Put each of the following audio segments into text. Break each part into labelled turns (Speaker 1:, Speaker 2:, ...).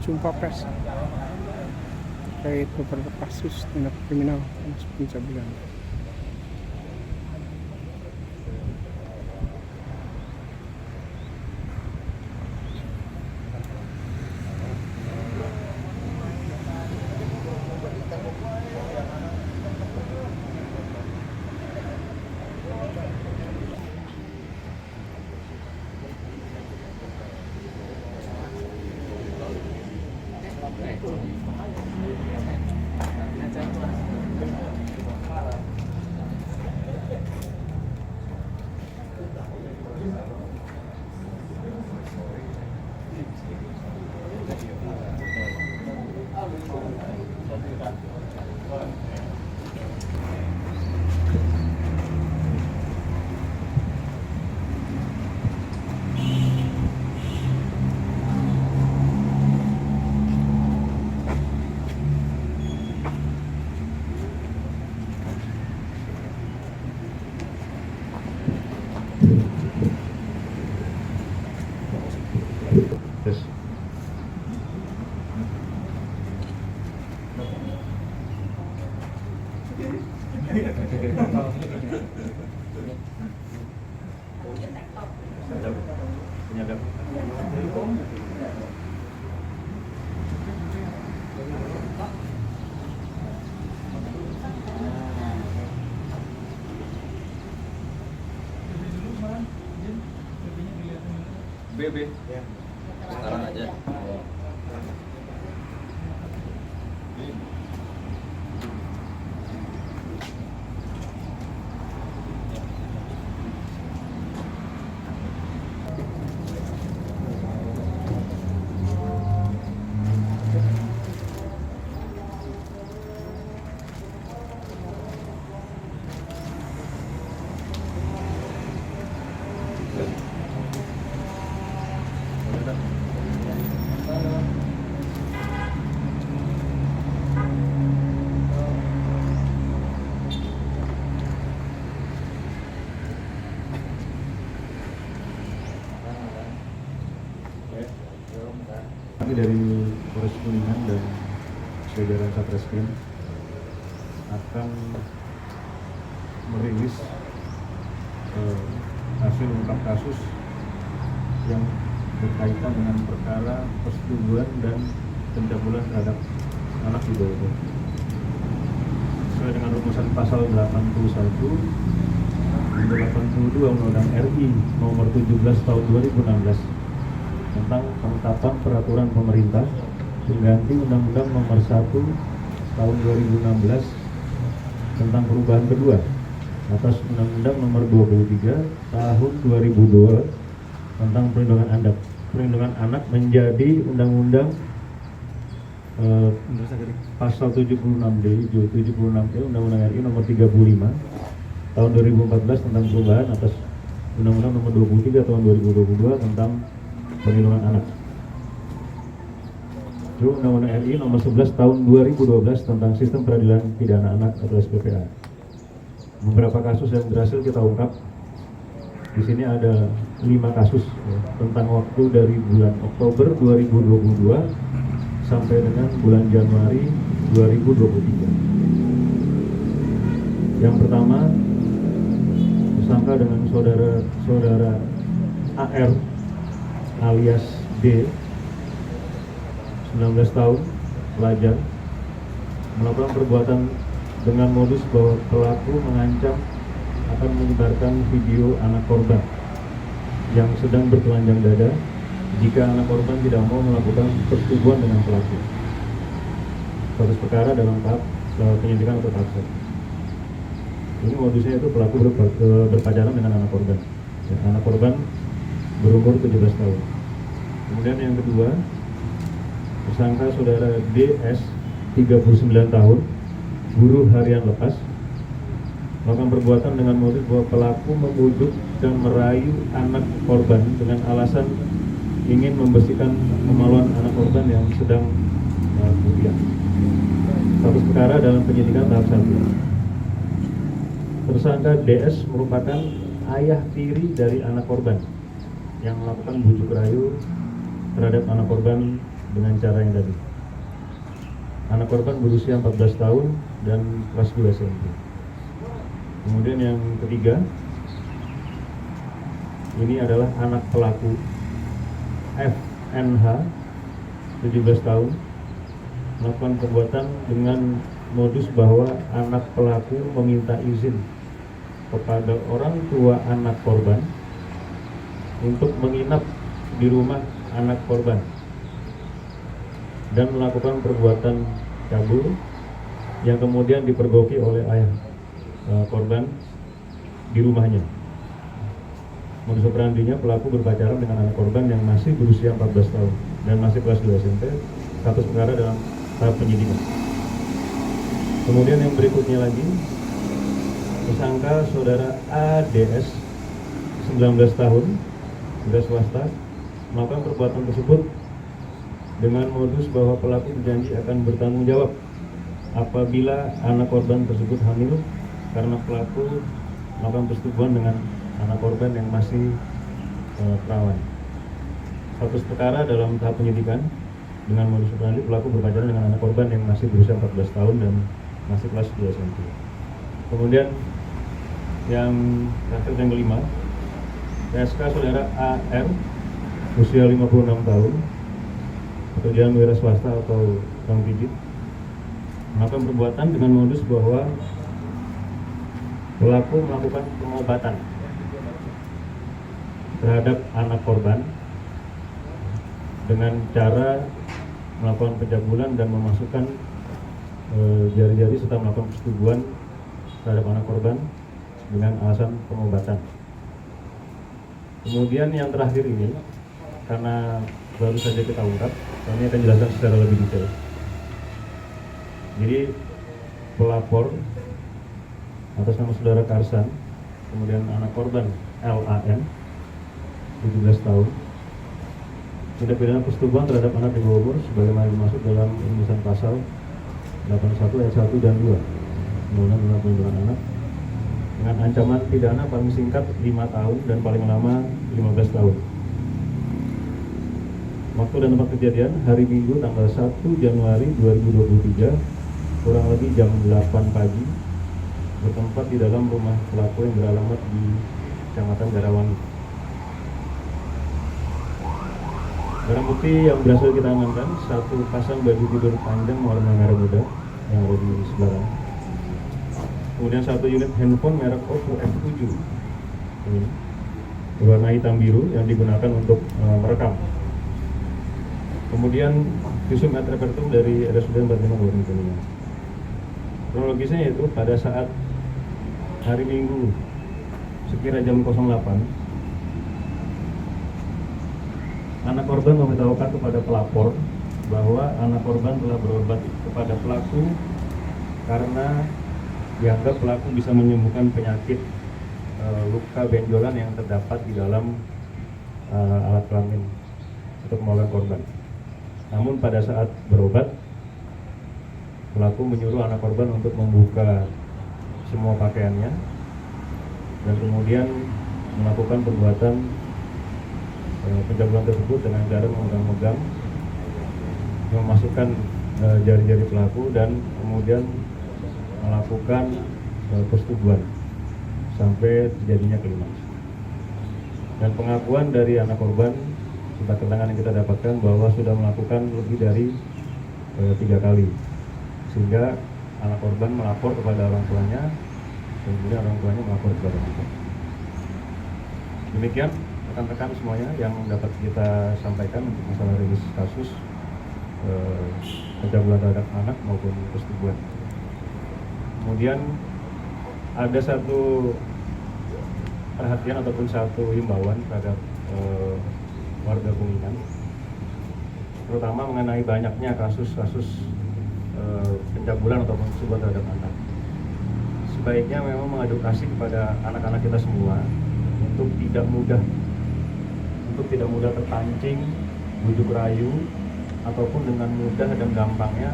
Speaker 1: jumpa pers terkait beberapa kasus tindak kriminal termasuk pencabulan.
Speaker 2: Yes. Penyadap. BB. Ya. Sekarang aja. Kami dari Polres Kuningan dan jajaran Satreskrim akan merilis hasil ungkap kasus yang berkaitan dengan perkara persetubuhan dan pencabulan terhadap anak di bawah umur. Sesuai dengan rumusan pasal 81 dan 82 Undang-Undang RI nomor 17 tahun 2016 tentang penetapan peraturan pemerintah pengganti Undang-Undang nomor 1 tahun 2016 tentang perubahan kedua atas Undang-Undang nomor 23 tahun 2002 tentang perlindungan anak menjadi Undang-Undang pasal 76D Undang-Undang RI nomor 35 tahun 2014 tentang perubahan atas Undang-Undang nomor 23 tahun 2022 tentang perlindungan anak. Undang-Undang RI nomor 11 tahun 2012 tentang sistem peradilan pidana anak atau SPPA. Beberapa kasus yang berhasil kita ungkap. Di sini ada 5 kasus ya, tentang waktu dari bulan Oktober 2022 sampai dengan bulan Januari 2023. Yang pertama, tersangka dengan saudara AR alias D, 19 tahun, pelajar, melakukan perbuatan dengan modus bahwa pelaku mengancam akan menyebarkan video anak korban yang sedang bertelanjang dada jika anak korban tidak mau melakukan persetubuhan dengan pelaku. Status perkara dalam tahap penyidikan atau tahap 1. Ini modusnya itu pelaku berpacaran dengan anak korban. Ya, anak korban berumur 17 tahun. Kemudian yang kedua, tersangka saudara DS 39 tahun, buruh harian lepas, melakukan perbuatan dengan modus bahwa pelaku membujuk dan merayu anak korban dengan alasan ingin membersihkan kemaluan anak korban yang sedang kuliah. Status perkara dalam penyidikan tahap 1. Tersangka DS merupakan ayah tiri dari anak korban yang melakukan bujuk rayu terhadap anak korban dengan cara yang tadi. Anak korban berusia 14 tahun dan kelas 2 SMP. Kemudian yang ketiga, ini adalah anak pelaku FNH 17 tahun melakukan perbuatan dengan modus bahwa anak pelaku meminta izin kepada orang tua anak korban untuk menginap di rumah anak korban dan melakukan perbuatan cabul yang kemudian dipergoki oleh ayah korban di rumahnya. Modus operandinya, pelaku berpacaran dengan anak korban yang masih berusia 14 tahun dan masih kelas 2 SMP, status perkara dalam tahap penyidikan. Kemudian yang berikutnya lagi, tersangka saudara ADS 19 tahun, wira swasta, melakukan perbuatan tersebut dengan modus bahwa pelaku berjanji akan bertanggung jawab apabila anak korban tersebut hamil karena pelaku melakukan persetubuhan dengan anak korban yang masih perawan. Status perkara dalam tahap penyidikan dengan modus operandi pelaku berpacaran dengan anak korban yang masih berusia 14 tahun dan masih kelas 2 SMP. Kemudian yang terakhir yang kelima, PSK saudara AR usia 56 tahun, pekerjaan wira swasta atau tukang pijit, melakukan perbuatan dengan modus bahwa pelaku melakukan pengobatan terhadap anak korban dengan cara melakukan pencabulan dan memasukkan jari-jari serta melakukan persetubuhan terhadap anak korban dengan alasan pengobatan. Kemudian yang terakhir ini, karena baru saja kita ungkap, kami akan jelaskan secara lebih detail. Jadi pelapor atas nama saudara Karsan, kemudian anak korban LAN 17 tahun, tindak pidana persetubuhan terhadap anak di bawah umur sebagaimana dimaksud dalam rumusan pasal 81 ayat 1 dan 2 Undang-Undang Perlindungan Anak dengan ancaman pidana paling singkat 5 tahun dan paling lama 15 tahun. Waktu dan tempat kejadian hari Minggu tanggal 1 Januari 2023 kurang lebih jam 8 pagi, bertempat di dalam rumah pelaku yang beralamat di Kecamatan Garawangi. Barang bukti yang berhasil kita amankan, satu pasang baju tidur panjang warna merah muda yang ada di sebelah. Kemudian satu unit handphone merek Oppo F7 berwarna hitam biru yang digunakan untuk merekam. Kemudian visum et repertum dari RSUD 45 Kabupaten Kuningan. Kronologisnya yaitu pada saat hari Minggu sekira jam 08, anak korban memberitahukan kepada pelapor bahwa anak korban telah berobat kepada pelaku karena dianggap pelaku bisa menyembuhkan penyakit luka benjolan yang terdapat di dalam alat kelamin untuk kemaluan korban. Namun pada saat berobat, pelaku menyuruh anak korban untuk membuka semua pakaiannya dan kemudian melakukan perbuatan pencabulan tersebut dengan cara memegang-megang, memasukkan jari-jari pelaku dan kemudian melakukan persetubuhan sampai terjadinya klimaks. Dan pengakuan dari anak korban serta keterangan yang kita dapatkan bahwa sudah melakukan lebih dari 3 kali, sehingga anak korban melapor kepada orang tuanya dan kemudian orang tuanya melapor kepada kita. Demikian rekan-rekan semuanya yang dapat kita sampaikan untuk masalah rilis kasus pencabulan terhadap anak maupun persetubuhan. Kemudian ada satu perhatian ataupun satu himbauan terhadap warga Kuningan, terutama mengenai banyaknya kasus-kasus pencabulan ataupun persetubuhan terhadap anak. Sebaiknya memang mengedukasi kepada anak-anak kita semua untuk tidak mudah terpancing, bujuk rayu, ataupun dengan mudah dan gampangnya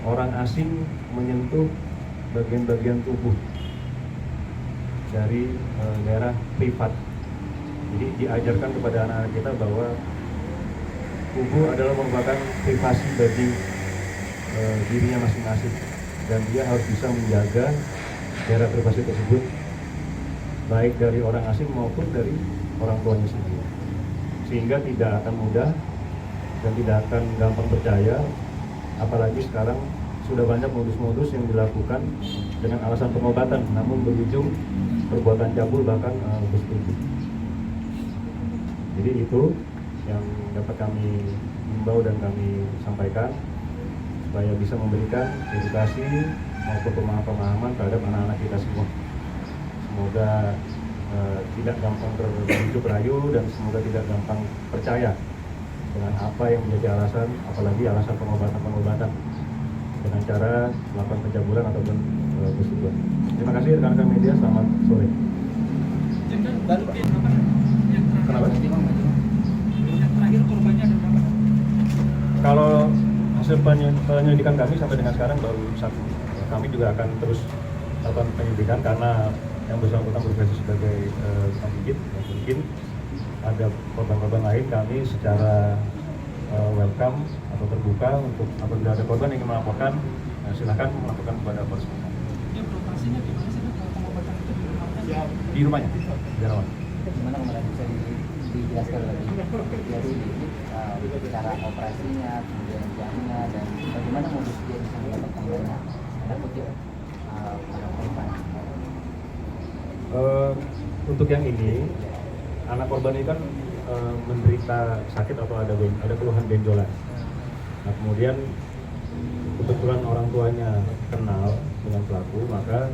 Speaker 2: orang asing menyentuh bagian-bagian tubuh dari daerah privat. Jadi diajarkan kepada anak-anak kita bahwa kubur adalah merupakan privasi bagi dirinya masing-masing, dan dia harus bisa menjaga daerah privasi tersebut baik dari orang asing maupun dari orang tuanya sendiri, sehingga tidak akan mudah dan tidak akan gampang percaya, apalagi sekarang sudah banyak modus-modus yang dilakukan dengan alasan pengobatan namun berujung perbuatan cabul bahkan bersetubuh. Jadi itu yang dapat kami himbau dan kami sampaikan supaya bisa memberikan edukasi maupun pemahaman terhadap anak-anak kita semua. Semoga tidak gampang terbujuk rayu dan semoga tidak gampang percaya dengan apa yang menjadi alasan, apalagi alasan pengobatan dengan cara melakukan pencabulan ataupun persetubuhan. Terima kasih rekan-rekan media, selamat sore. Kenapa?
Speaker 3: Yang terakhir korbannya ada berapa?
Speaker 2: Kalau hasil penyelidikan kami sampai dengan sekarang baru satu. Kami juga akan terus lakukan penyelidikan karena yang bersangkutan berprofesi sebagai penggigit, mungkin ada korban-korban lain. Kami secara welcome atau terbuka untuk apabila ada korban yang ingin melaporkan, silakan melaporkan kepada polisi.
Speaker 3: Ya, lokasinya di mana sih kalau pengobatan itu di rumahnya? Ya,
Speaker 2: Di rumahnya, di Rawat.
Speaker 4: Gimana kemarin bisa dijelaskan lebih cara operasinya, kemudian jamnya, dan bagaimana modus dia bisa mendapatkan dana? Ada kutip para korban.
Speaker 2: Untuk yang ini, anak korban ini kan menderita sakit atau ada keluhan benjolan. Nah, kemudian kebetulan orang tuanya kenal dengan pelaku, maka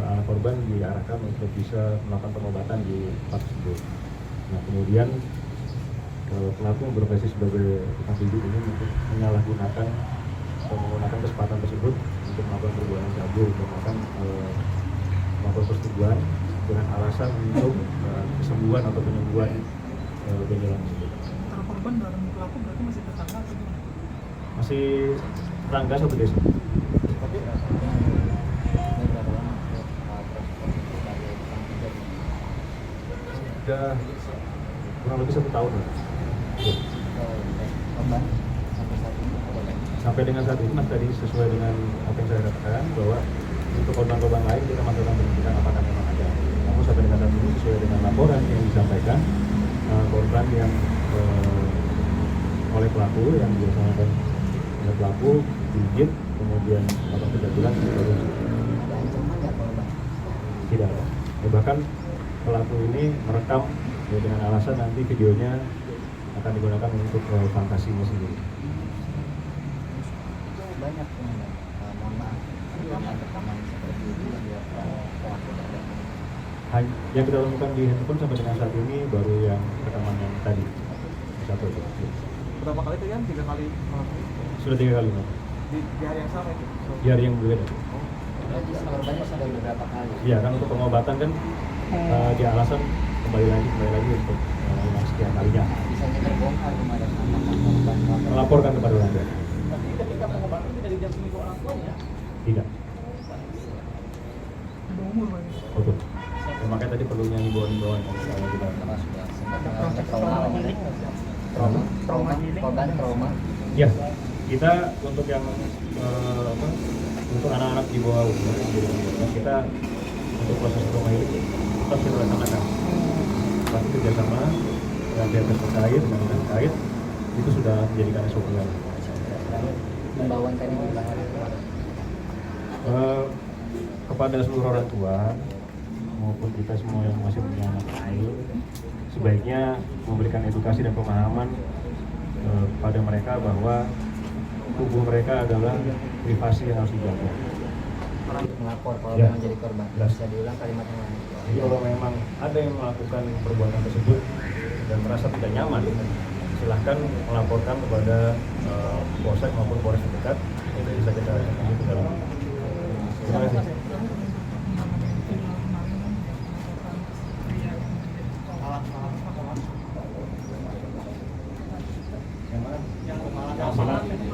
Speaker 2: anak korban diarahkan untuk bisa melakukan pengobatan di tempat tersebut. Nah, kemudian pelaku yang berprofesi sebagai tukang pijit ini untuk menyalahgunakan atau menggunakan kesempatan tersebut untuk melakukan perbuatan cabul, melakukan persetubuhan dengan alasan untuk kesembuhan atau penyembuhan benjolan tersebut.
Speaker 3: Antara korban dan pelaku berarti masih tetangga atau gimana?
Speaker 2: Masih tetangga satu desa.
Speaker 4: Tapi ini berapa lama proses sebagai tukang pijat?
Speaker 2: Sudah kurang lebih 1 tahun.
Speaker 4: Korban sampai saat ini korban.
Speaker 2: Sampai dengan saat ini, mas, tadi sesuai dengan apa yang saya katakan bahwa untuk korban-korban lain kita melakukan penyelidikan apakah memang ada. Namun sampai dengan saat ini sesuai dengan laporan yang disampaikan, korban yang oleh pelaku yang dilaksanakan oleh pelaku digigit kemudian melakukan pencabulan baru.
Speaker 4: Ada ancaman nggak korban?
Speaker 2: Tidak ada. Bahkan pelaku ini merekam dengan alasan nanti videonya akan digunakan untuk fantasinya sendiri.
Speaker 4: Itu banyak teman-teman. Mohon maaf. Rekaman seperti itu yang dilakukan pelaku terhadap
Speaker 2: Yang kita temukan di handphone sampai dengan saat ini baru yang rekaman yang tadi satu itu.
Speaker 3: Berapa kali kalian? 3 kali melakukan?
Speaker 2: Sudah 3 kali, Mas.
Speaker 3: Di hari yang sama itu?
Speaker 2: Di hari yang berbeda.
Speaker 4: Berarti korbannya sudah beberapa kali.
Speaker 2: Iya kan, untuk pengobatan kan dia alasan kembali lagi untuk yang sekian kalinya
Speaker 4: Bisanya terbongkar kemarin apakah korban
Speaker 2: melaporkan kepada orang tua.
Speaker 3: Tapi ketika pengobatan tidak didampingi ke orang tuanya,
Speaker 2: Tidak.
Speaker 3: di bawah umur berarti?
Speaker 2: Betul. Ya, makanya tadi perlunya himbauan-himbauan yang saya juga.
Speaker 4: karena sudah sempat mengalami trauma korban trauma.
Speaker 2: Ya, kita untuk yang untuk anak-anak di bawah umur, kita untuk proses trauma ini tetap kita laksanakan. Pasti kerjasama dengan pihak terkait, dengan dinas terkait, itu sudah menjadikan SOP yang
Speaker 4: Himbauan tadi dibahas
Speaker 2: kepada seluruh orang tua maupun kita semua yang masih punya anak kecil, sebaiknya memberikan edukasi dan pemahaman pada mereka bahwa tubuh mereka adalah privasi yang harus dijaga.
Speaker 4: melapor kalau
Speaker 2: Ya.
Speaker 4: memang jadi korban.
Speaker 2: Jelas.
Speaker 4: Bisa diulang kalimat yang lain.
Speaker 2: Jadi kalau memang ada yang melakukan perbuatan tersebut dan merasa tidak nyaman, silahkan melaporkan kepada polsek maupun polres terdekat. Itu bisa kita lanjut ke dalam